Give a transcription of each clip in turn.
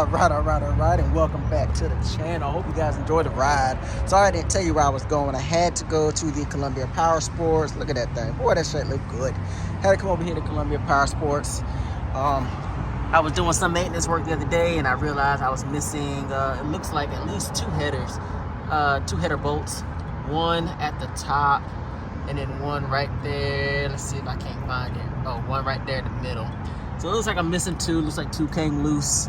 All right, and welcome back to the channel. I hope you guys enjoyed the ride. Sorry I didn't tell you where I was going. I had to go to the Columbia Power Sports. Look at that thing. Boy, that shit look good. Had to come over here to Columbia Power Sports. I was doing some maintenance work the other day, and I realized I was missing, it looks like at least two header bolts. One at the top, and then one right there. Let's see if I can't find it. Oh, one right there in the middle. So it looks like I'm missing two. Looks like two came loose.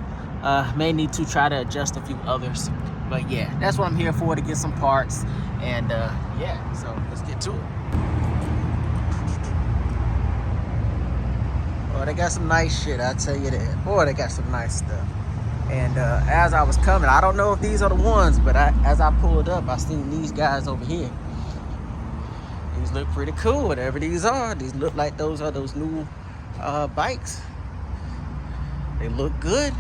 May need to try to adjust a few others. But yeah, that's what I'm here for, to get some parts. And yeah, so let's get to it. Oh, they got some nice shit, I tell you that. Boy, they got some nice stuff. And as I was coming, I don't know if these are the ones, but as I pulled up, I seen these guys over here. These look pretty cool, whatever these are. These look like those are those new bikes. They look good.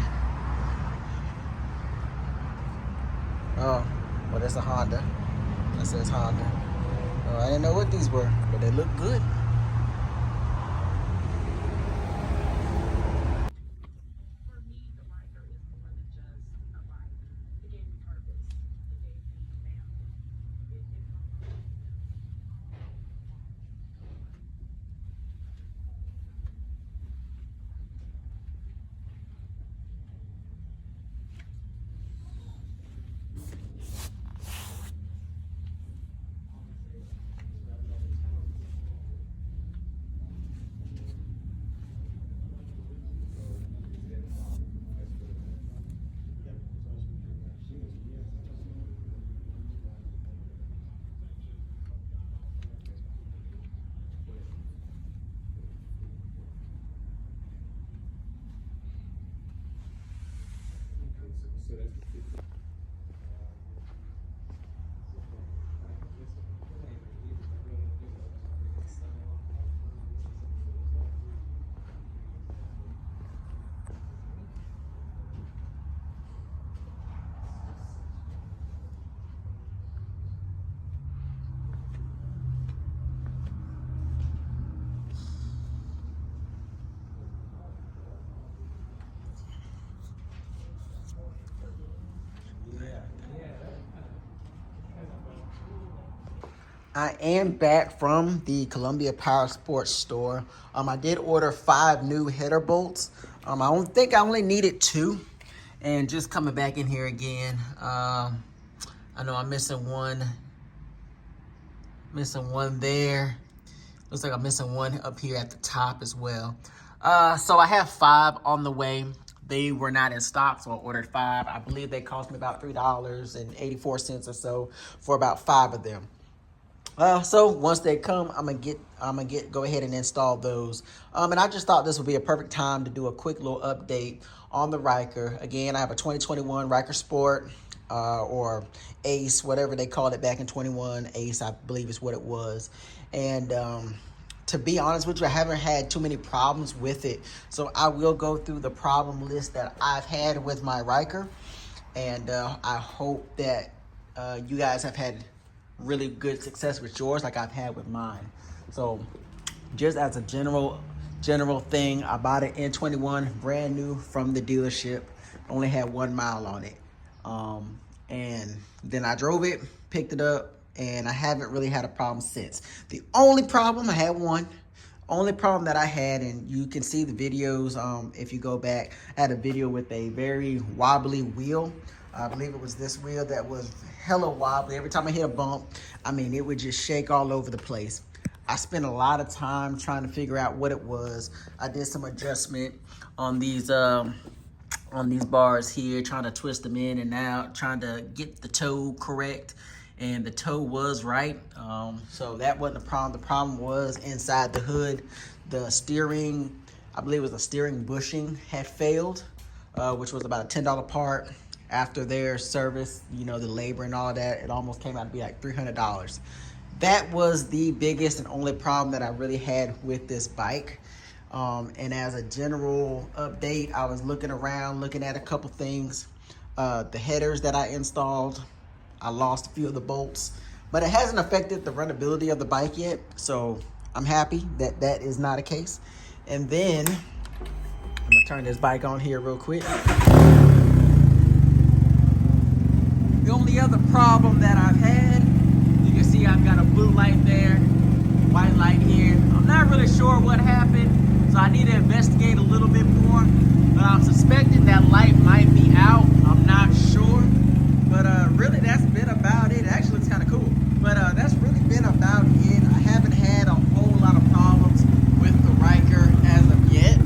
Oh, well, that's a Honda. That says Honda. Oh, I didn't know what these were, but they look good. For me, the Ryker is more than just a bike. It gave me purpose. It gave me family. It I am back from the Columbia Power Sports store. I did order 5 new header bolts. I don't think I only needed 2. And just coming back in here again, I know I'm missing one. Missing one there. Looks like I'm missing one up here at the top as well. So I have 5 on the way. They were not in stock, so I ordered 5. I believe they cost me about $3.84 or so for about 5 of them. So once they come, I'm gonna go ahead and install those. And I just thought this would be a perfect time to do a quick little update on the Ryker. Again, I have a 2021 Ryker Sport, or Ace, whatever they called it back in 21. Ace, I believe is what it was. And to be honest with you, I haven't had too many problems with it. So I will go through the problem list that I've had with my Ryker. And I hope that you guys have had really good success with yours like I've had with mine. So just as a general thing, I bought an N21 brand new from the dealership. Only had 1 mile on it. And then I drove it, picked it up, and I haven't really had a problem since. The only problem, I had one. Only problem that I had, and you can see the videos if you go back, I had a video with a very wobbly wheel. I believe it was this wheel that was hella wobbly. Every time I hit a bump, I mean, it would just shake all over the place. I spent a lot of time trying to figure out what it was. I did some adjustment on these bars here, trying to twist them in and out, trying to get the toe correct. And the toe was right. So that wasn't the problem. The problem was inside the hood. The steering, I believe it was the steering bushing had failed, which was about a $10 part. After their service, you know, the labor and all of that, it almost came out to be like $300. That was the biggest and only problem that I really had with this bike. And as a general update, I was looking around, looking at a couple things. The headers that I installed, I lost a few of the bolts, but it hasn't affected the runnability of the bike yet. So I'm happy that that is not a case. And then I'm gonna turn this bike on here real quick. problem that I've had. You can see I've got a blue light there, white light here. I'm not really sure what happened, so I need to investigate a little bit more. But I'm suspecting that light might be out. I'm not sure. But really, that's been about it. It actually looks kind of cool. But that's really been about it. I haven't had a whole lot of problems with the Ryker as of yet.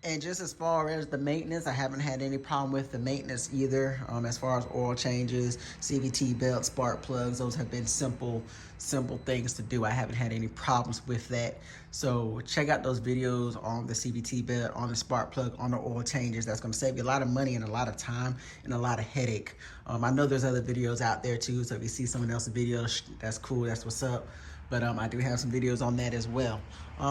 And just as far as the maintenance, I haven't had any problem with the maintenance either. As far as oil changes, CVT belts, spark plugs, those have been simple things to do. I haven't had any problems with that. So check out those videos on the CVT belt, on the spark plug, on the oil changes. That's going to save you a lot of money and a lot of time and a lot of headache. I know there's other videos out there too. So if you see someone else's videos, that's cool. That's what's up. But I do have some videos on that as well.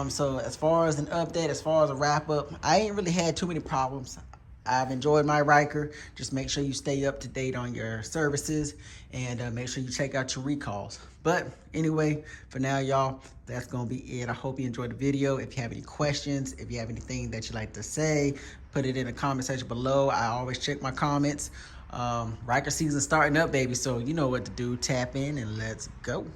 So as far as an update, as far as a wrap up, I ain't really had too many problems. I've enjoyed my Ryker. Just make sure you stay up to date on your services and make sure you check out your recalls. But anyway, for now, y'all, that's going to be it. I hope you enjoyed the video. If you have any questions, if you have anything that you'd like to say, put it in the comment section below. I always check my comments. Ryker season starting up, baby. So you know what to do. Tap in and let's go.